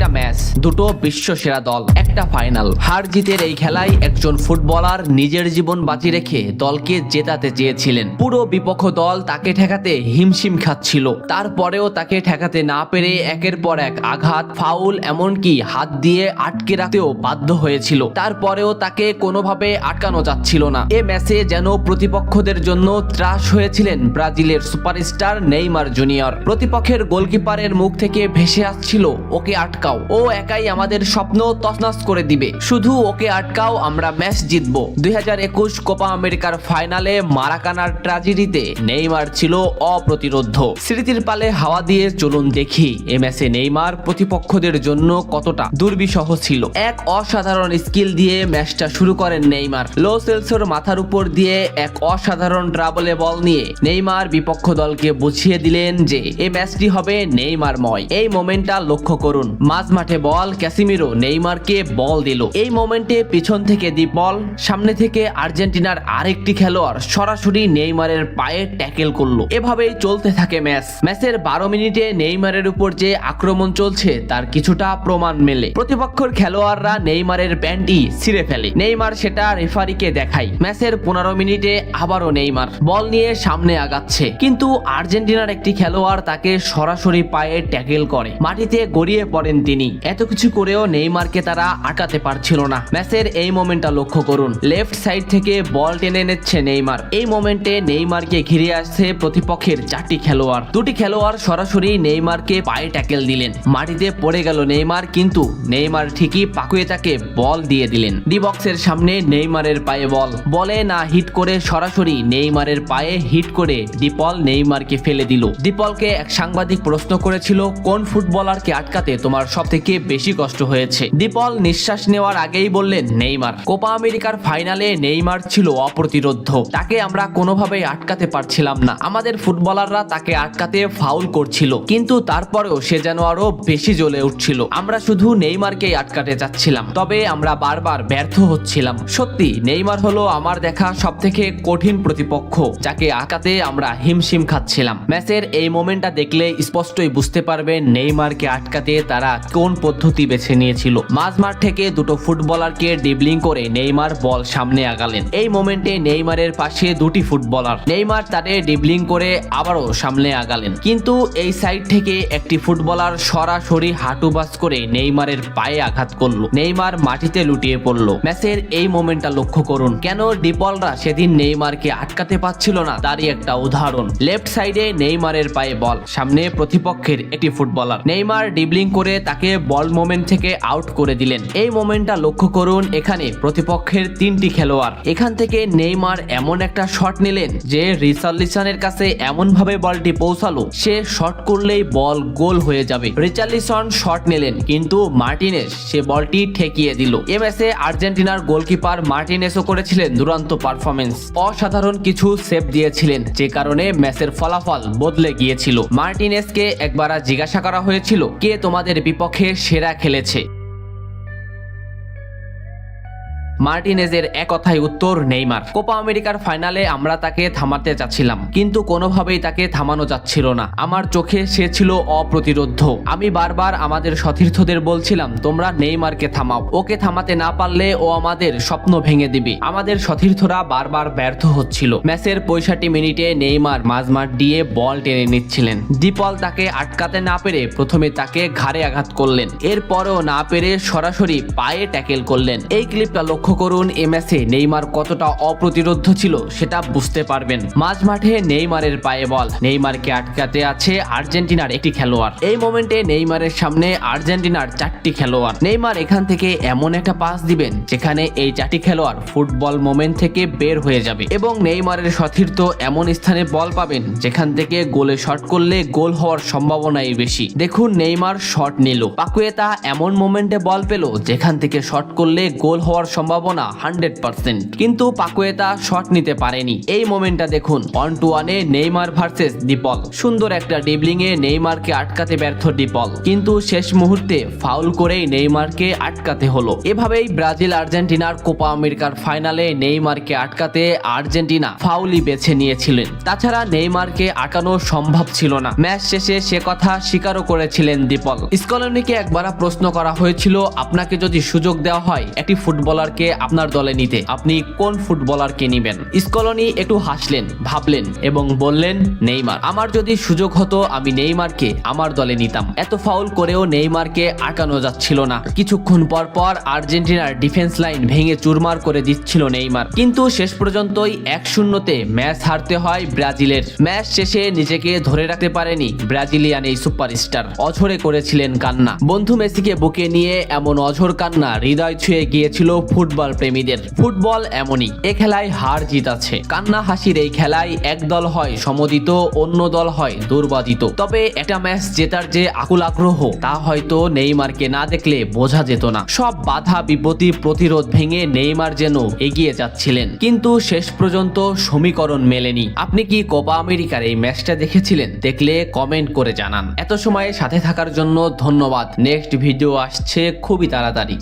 একটা ম্যাচ, দুটো বিশ্ব সেরা দল, একটা ফাইনাল। হার জিতের এই খেলায় একজন ফুটবলার নিজের জীবন বাজি রেখে দলকে জেতাতে চেয়েছিলেন। পুরো বিপক্ষ দল তাকে ঠেকাতে হিমশিম খাচ্ছিল, তারপরেও তাকে ঠেকাতে না পেরে একের পর এক আঘাত, ফাউল, এমনকি হাত দিয়ে আটকে রাখতেও বাধ্য হয়েছিল। তারপরেও তাকে কোনোভাবে আটকানো যাচ্ছিল না। এ ম্যাচে যেন প্রতিপক্ষদের জন্য ত্রাস হয়েছিলেন ব্রাজিলের সুপারস্টার নেইমার জুনিয়র। প্রতিপক্ষের গোলকিপারের মুখ থেকে ভেসে আসছিল, ওকে আটকাও, ও একাই আমাদের স্বপ্ন তছনছ করে দিবে, শুধু ওকে আটকাও, আমরা ম্যাচ জিতবো। 2021 কোপা আমেরিকার ফাইনালে মারাকানার ট্র্যাজেডিতে নেইমার ছিল অপ্রতিরোধ্য। স্মৃতির পালে হাওয়া দিয়ে চলুন দেখি এ ম্যাচে নেইমার প্রতিপক্ষদের জন্য কতটা দুর্বিষহ ছিল। এক অসাধারণ স্কিল দিয়ে ম্যাচটা শুরু করেন নেইমার। লো সেলসোর মাথার উপর দিয়ে এক অসাধারণ ট্রাবলে বল নিয়ে নেইমার বিপক্ষ দলকে বুঝিয়ে দিলেন যে এই ম্যাচটি হবে নেইমারময়। এই মোমেন্টটা লক্ষ্য করুন, মাঝ মাঠে বল, ক্যাসিমিরো নেইমারকে বল দিল। এই মোমেন্টে পিছন থেকে দি বল, সামনে থেকে আর্জেন্টিনার আরেকটি খেলোয়াড় সরাসরি নেইমারের পায়ে ট্যাকেল করলো। এভাবেই চলতে থাকে ম্যাচ। ম্যাচের 12 মিনিটে নেইমারের উপর যে আক্রমণ চলছে তার কিছুটা প্রমাণ মেলে। প্রতিপক্ষের খেলোয়াড়রা নেইমারের প্যান্টি ছিঁড়ে ফেলে, নেইমার সেটা রেফারিকে দেখায়। ম্যাচের 15 মিনিটে আবারও নেইমার বল নিয়ে সামনে আগাচ্ছে, কিন্তু আর্জেন্টিনার একটি খেলোয়াড় তাকে সরাসরি পায়ে ট্যাকেল করে, মাটিতে গড়িয়ে পড়েন তিনি। এত কিছু করেও নেইমারকে তারা আটকাতে পারছিল না। ম্যাচের এই মোমেন্টটা লক্ষ্য করুন, লেফট সাইড থেকে বল টেনে নিচ্ছে নেইমার। এই মোমেন্টে নেইমারকে ঘিরে আসছে প্রতিপক্ষের 4টি খেলোয়াড়। 2টি খেলোয়াড় সরাসরি নেইমারকে পায়ে ট্যাকেল দিলেন, মাটিতে পড়ে গেল নেইমার, কিন্তু নেইমার ঠিকই পাকুয়েতাকে বল দিয়ে দিলেন। ডি বক্সের সামনে নেইমারের পায়ে বল, বলে না হিট করে সরাসরি নেইমারের পায়ে হিট করে ডিপল নেইমারকে ফেলে দিল। ডিপলকে এক সাংবাদিক প্রশ্ন করেছিল, কোন ফুটবলারকে আটকাতে তোমার সবথেকে বেশি কষ্ট হয়েছে? ডিপল নিঃশ্বাস নেওয়ার আগেই বললেন নেইমার। কোপা আমেরিকার ফাইনালে নেইমার ছিল অপ্রতিরোধ্য, তাকে আমরা কোনোভাবেই আটকাতে পারছিলাম না। আমাদের ফুটবলাররা তাকে আটকাতে ফাউল করছিল, কিন্তু তারপরেও সে যেন আরো বেশি জ্বলে উঠছিল। আমরা শুধু নেইমারকেই আটকাতে চাচ্ছিলাম, তবে আমরা বারবার ব্যর্থ হচ্ছিলাম। সত্যি নেইমার হলো আমার দেখা সবথেকে কঠিন প্রতিপক্ষ, যাকে আটকাতে আমরা হিমশিম খাচ্ছিলাম। ম্যাচের এই মোমেন্টটা দেখলে স্পষ্টই বুঝতে পারবেন নেইমারকে আটকাতে তারা কোন পদ্ধতি বেছে নিয়েছিল। মাঝ মাঠ থেকে দুটো ফুটবলারকে ড্রিবলিং করে নেইমার বল সামনে আগালেন। এই মোমেন্টে নেইমারের পাশে 2টি ফুটবলার, নেইমার তাদের ড্রিবলিং করে আবারও সামনে আগালেন, কিন্তু এই সাইড থেকে একটি ফুটবলার সরাসরি হাঁটু বাস করে নেইমারের পায়ে আঘাত করলো। নেইমার মাটিতে লুটিয়ে পড়লো। ম্যাচের এই মোমেন্টটা লক্ষ্য করুন, কেন ডিপলরা সেদিন নেইমারকে আটকাতে পারছিল না তারই একটা উদাহরণ। লেফট সাইডে নেইমারের পায়ে বল, সামনে প্রতিপক্ষের একটি ফুটবলার, নেইমার ড্রিবলিং করে তাকে বল মোমেন্ট থেকে আউট করে দিলেন। এই মোমেন্টটা লক্ষ্য করুন, এখানে প্রতিপক্ষের 3টি খেলোয়াড়। এখান থেকে নেইমার এমন একটা শট নিলেন যে রিচার্লিসনের কাছে এমন ভাবে বলটি পৌঁছালো, সে শট করলেই বল গোল হয়ে যাবে। রিচার্লিসন শট নিলেন, কিন্তু মার্টিনেস সে বলটি ঠেকিয়ে দিল। এ ম্যাচে আর্জেন্টিনার গোলকিপার মার্টিনেসও করেছিলেন দুরন্ত পারফরমেন্স, অসাধারণ কিছু সেভ দিয়েছিলেন, যে কারণে ম্যাচের ফলাফল বদলে গিয়েছিল। মার্টিনেসকে একবার জিজ্ঞাসা করা হয়েছিল, কে তোমাদের বিপক্ষে সেরা খেলেছে? মার্টিনেজের এক কথায় উত্তর নেইমার। কোপা আমেরিকার ফাইনালে আমরা তাকে থামাতে চাচ্ছিলাম, কিন্তু কোনোভাবেই তাকে থামানো যাচ্ছিল না। আমার চোখে সে ছিল অপ্রতিরোধ্য। আমি বারবার আমাদের সতীর্থদের বলছিলাম, তোমরা নেইমারকে থামাও, ওকে থামাতে না পারলে ও আমাদের স্বপ্ন ভেঙে দিবে। আমাদের সতীর্থরা বারবার ব্যর্থ হচ্ছিল। ম্যাচের 65 মিনিটে নেইমার মাঝমাঠ দিয়ে বল টেনে নিচ্ছিলেন। ডিপল তাকে আটকাতে না পেরে প্রথমে তাকে ঘাড়ে আঘাত করলেন, এরপরেও না পেরে সরাসরি পায়ে ট্যাকেল করলেন। এই ক্লিপটা লক্ষ্য করুন, এই ম্যাচে নেইমার কতটা অপ্রতিরোধ্য ছিল সেটা বুঝতে পারবেন। মাঝ মাঠে নেইমারের পায়ে বল, নেইমারকে আটকাতে আছে আর্জেন্টিনার একটি খেলোয়াড়। এই মোমেন্টে নেইমারের সামনে আর্জেন্টিনার 4টি খেলোয়াড়। নেইমার এখান থেকে এমন একটা পাস দিবেন যেখানে এই 4টি খেলোয়াড় ফুটবল মোমেন্ট থেকে বের হয়ে যাবে, এবং নেইমারের সতীর্থ এমন স্থানে বল পাবেন যেখান থেকে গোলে শট করলে গোল হওয়ার সম্ভাবনাই বেশি। দেখুন নেইমার শট নিল, পাকুয়েতা এমন মোমেন্টে বল পেল যেখান থেকে শট করলে গোল হওয়ার সম্ভাবনা সম্ভাবনা 100%, কিন্তু পাকুয়েতা শট নিতে পারেনি। এই মোমেন্টটা দেখুন, 1-1-এ নেইমার ভার্সেস ডিপল। সুন্দর একটা ড্রিবলিং এ নেইমারকে আটকাতে ব্যর্থ ডিপল, কিন্তু শেষ মুহূর্তে ফাউল করেই নেইমারকে আটকাতে হলো। এভাবেই ব্রাজিল আর্জেন্টিনার কোপা আমেরিকার ফাইনালে নেইমারকে আটকাতে আর্জেন্টিনা ফাউলই বেছে নিয়েছিলেন। তাছাড়া নেইমারকে আটকানো সম্ভব ছিল না। ম্যাচ শেষে সে কথা স্বীকারও করেছিলেন ডিপল। স্কলনিকে একবার প্রশ্ন করা হয়েছিল, আপনাকে যদি সুযোগ দেওয়া হয় একটি ফুটবলারকে আপনার দলে নিতে, আপনি কোন ফুটবলারকে নেবেন? স্কলনি একটু হাসলেন, ভাবলেন এবং বললেন, নেইমার। আমার যদি সুযোগ হতো আমি নেইমারকে আমার দলে নিতাম। এত ফাউল করেও নেইমারকে আটকানো যাচ্ছিল না। কিছুক্ষণ পর পর আর্জেন্টিনার ডিফেন্স লাইন ভেঙে চুরমার করে দিচ্ছিল নেইমার, কিন্তু শেষ পর্যন্তই 1-0-তে ম্যাচ হারতে হয় ব্রাজিলের। ম্যাচ শেষে নিজেকে ধরে রাখতে পারেনি ব্রাজিলিয়ান এই সুপারস্টার, অঝরে করেছিলেন কান্না। বন্ধু মেসিকে বুকে নিয়ে এমন অঝর কান্না হৃদয় ছুঁয়ে গিয়েছিল ফুটবল প্রেমীদের। ফুটবল এমনই, এ খেলায় হার জিত আছে। কান্না হাসির এই খেলায় এক দল হয় সমদিত, অন্য দল হয় দুর্বাদিত। তবে একটা ম্যাচ জেতার যে আকুল আগ্রহ, তা হয়তো নেইমারকে না দেখলে বোঝা যেত না। সব বাধা বিপত্তি প্রতিরোধ ভেঙে নেইমার যেন এগিয়ে যাচ্ছিলেন, কিন্তু শেষ পর্যন্ত সমীকরণ মেলেনি। আপনি কি কোপা আমেরিকার এই ম্যাচটা দেখেছিলেন? দেখলে কমেন্ট করে জানান। এত সময় সাথে থাকার জন্য ধন্যবাদ। নেক্সট ভিডিও আসছে খুবই তাড়াতাড়ি।